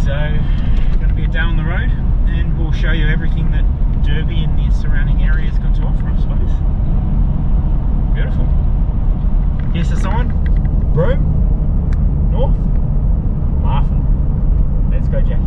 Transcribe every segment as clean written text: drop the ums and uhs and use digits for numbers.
So it's going to be a day on the road, and we'll show you everything that Derby and the surrounding areas got to offer, I suppose. Beautiful. Here's the sign. Broome, north, Marfin. Let's go, Jackie.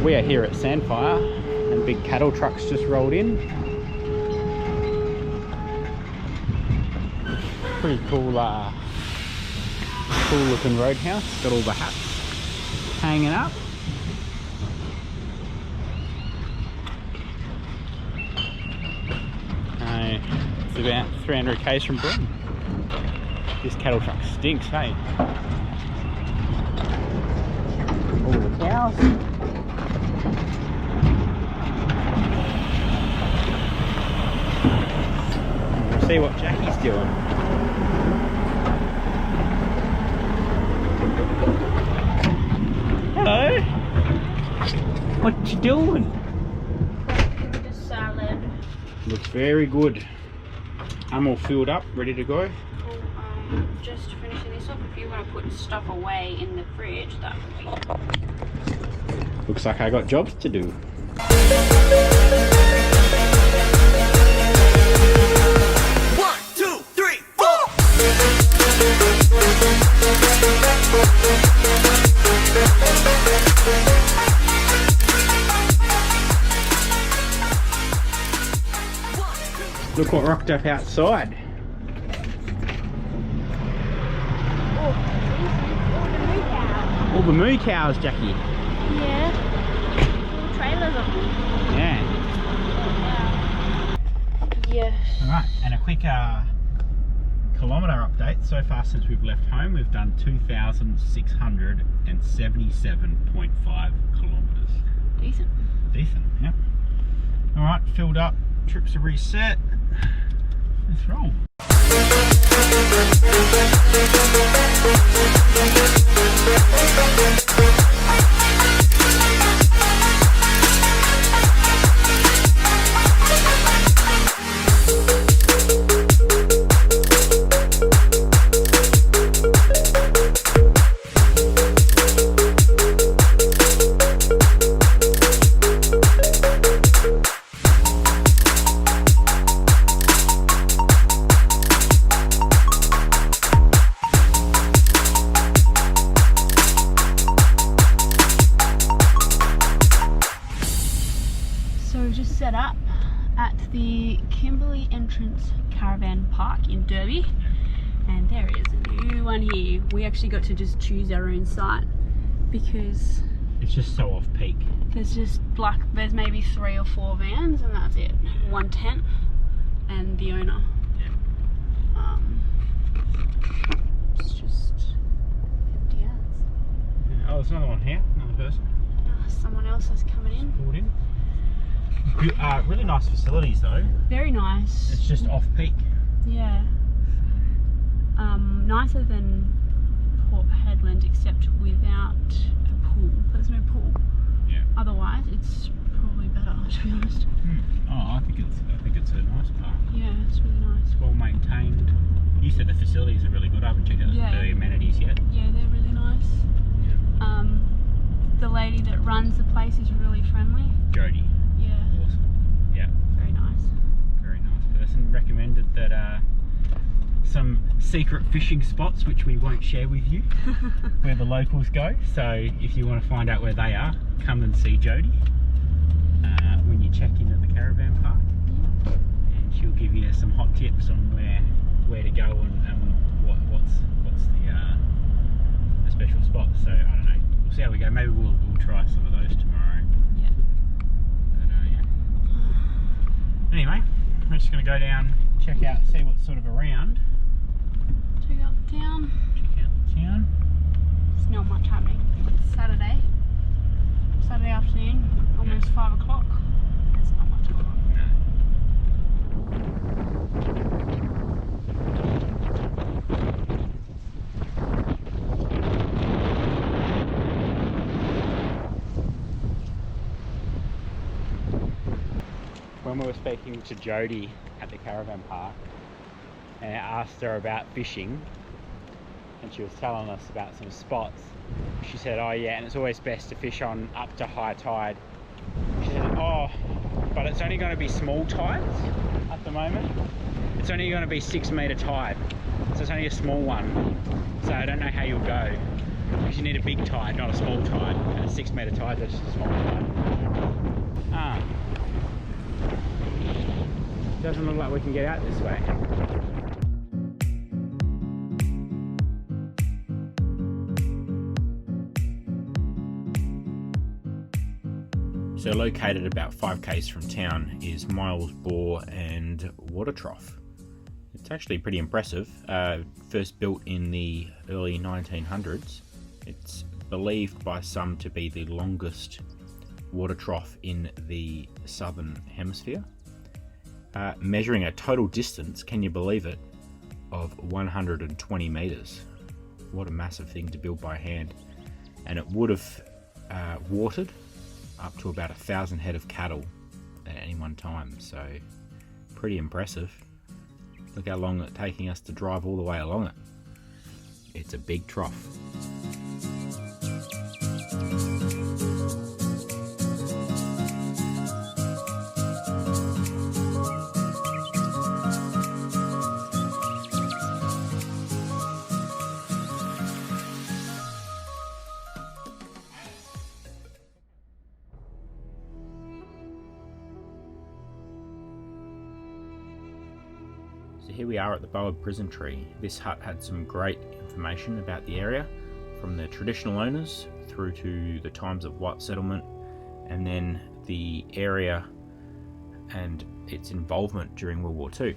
We are here at Sandfire, and big cattle trucks just rolled in. Pretty cool, cool looking roadhouse. Got all the hats hanging up. It's about 300 k's from Broome. This cattle truck stinks, hey? All the cows. See what Jackie's doing. Hello. What you doing? The salad. Looks very good. I'm all filled up, ready to go. Well, just finishing this off. If you want to put stuff away in the fridge, that would be. Looks like I got jobs to do. 1, 2, 3, 4. Look what rocked up outside. All the moo cows, Jackie. Yeah. Full trailers of them. Yeah. Yes. Alright, and a quick kilometer update. So far since we've left home, we've done 2,677.5 kilometers. Decent. Decent, yeah. Alright, filled up, trips are reset. Let's roll. Set up at the Kimberley entrance caravan park in Derby, and there is a new one here. We actually got to just choose our own site because it's just so off peak. There's maybe 3 or 4 vans and that's it. One tent and the owner. Yeah. It's just empty as. Yeah. Oh, there's another one here, another person. Someone else is coming in. Pulled in. Really nice facilities though. Very nice. It's just off peak. Yeah. Nicer than Port Hedland, except without a pool. There's no pool. Yeah. Otherwise, it's probably better, to be honest. Oh, I think it's a nice park. Yeah, it's really nice. It's well maintained. You said the facilities are really good. I haven't checked out the amenities yet. Yeah, they're really nice. Yeah. The lady that runs the place is really friendly. Jody. Yeah. Awesome. Yeah. Very nice. Very nice person. Recommended that some secret fishing spots, which we won't share with you, where the locals go. So if you want to find out where they are, come and see Jody when you check in at the Caravan Park. Yeah. And she'll give you some hot tips on where to go and what's the special spots. So I don't know. We'll see how we go. Maybe we'll try some of those tomorrow. Yeah. But yeah. Anyway, we're just going to go down, check out, see what's sort of around. Check out the town. Check out the town. There's not much happening. It's Saturday afternoon, almost 5 o'clock. There's not much going on. When we were speaking to Jody at the Caravan Park and I asked her about fishing, and she was telling us about some spots, she said, oh yeah, and it's always best to fish on up to high tide. She said, oh, but it's only going to be small tides at the moment. It's only going to be 6 metre tide, so it's only a small one. So I don't know how you'll go, because you need a big tide, not a small tide. And a 6 metre tide, that's just a small tide. Doesn't look like we can get out this way. So located about 5 k's from town is Miles Bore and Water Trough. It's actually pretty impressive. First built in the early 1900s. It's believed by some to be the longest water trough in the southern hemisphere. Measuring a total distance, can you believe it, of 120 metres. What a massive thing to build by hand. And it would have watered up to about 1,000 head of cattle at any one time, so pretty impressive. Look how long it's taking us to drive all the way along it. It's a big trough. So here we are at the Boab Prison Tree. This hut had some great information about the area, from the traditional owners through to the times of white settlement, and then the area and its involvement during World War II.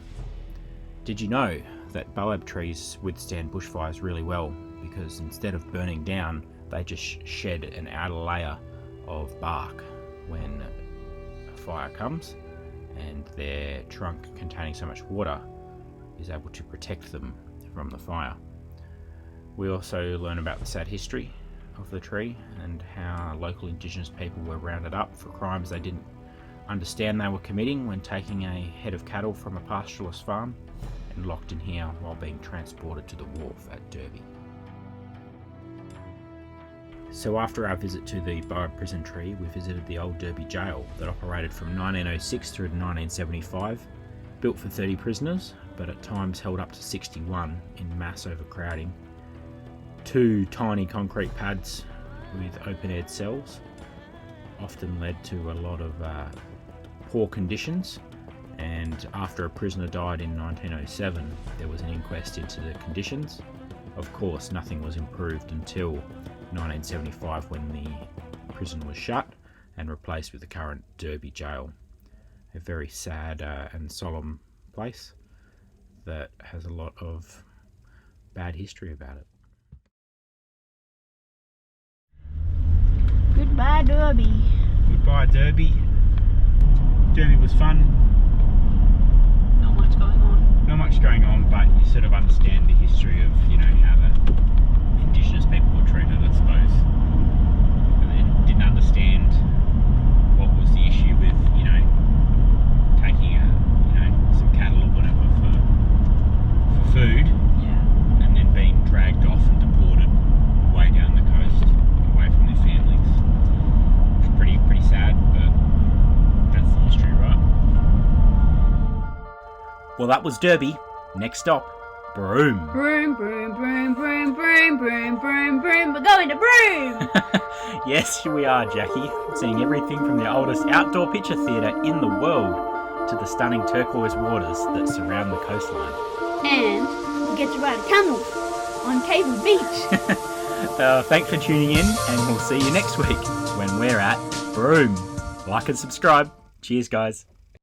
Did you know that Boab trees withstand bushfires really well, because instead of burning down, they just shed an outer layer of bark when a fire comes, and their trunk containing so much water is able to protect them from the fire. We also learn about the sad history of the tree and how local Indigenous people were rounded up for crimes they didn't understand they were committing when taking a head of cattle from a pastoralist farm and locked in here while being transported to the wharf at Derby. So after our visit to the Boab Prison Tree, we visited the old Derby jail that operated from 1906 through to 1975, built for 30 prisoners, but at times held up to 61 in mass overcrowding. 2 tiny concrete pads with open-aired cells often led to a lot of poor conditions, and after a prisoner died in 1907, there was an inquest into the conditions. Of course, nothing was improved until 1975, when the prison was shut and replaced with the current Derby jail. A very sad and solemn place that has a lot of bad history about it. Goodbye, Derby. Goodbye, Derby. Derby was fun. Not much going on. Not much going on, but you sort of understand the history of, you know, how the Indigenous people were treated, I suppose. And then didn't understand what was the issue with, you know, taking some cattle or whatever for food, Yeah. and then being dragged off and deported way down the coast, away from their families. It's pretty sad, but that's the history, right? Well, that was Derby. Next stop, Broome. Broome, Broome, Broome, Broome, Broome, Broome, Broome, Broome. We're going to Broome! Yes, here we are, Jackie, seeing everything from the oldest outdoor picture theatre in the world to the stunning turquoise waters that surround the coastline. And we get to ride a camel on Cable Beach. Thanks for tuning in, and we'll see you next week when we're at Broome. Like and subscribe. Cheers, guys.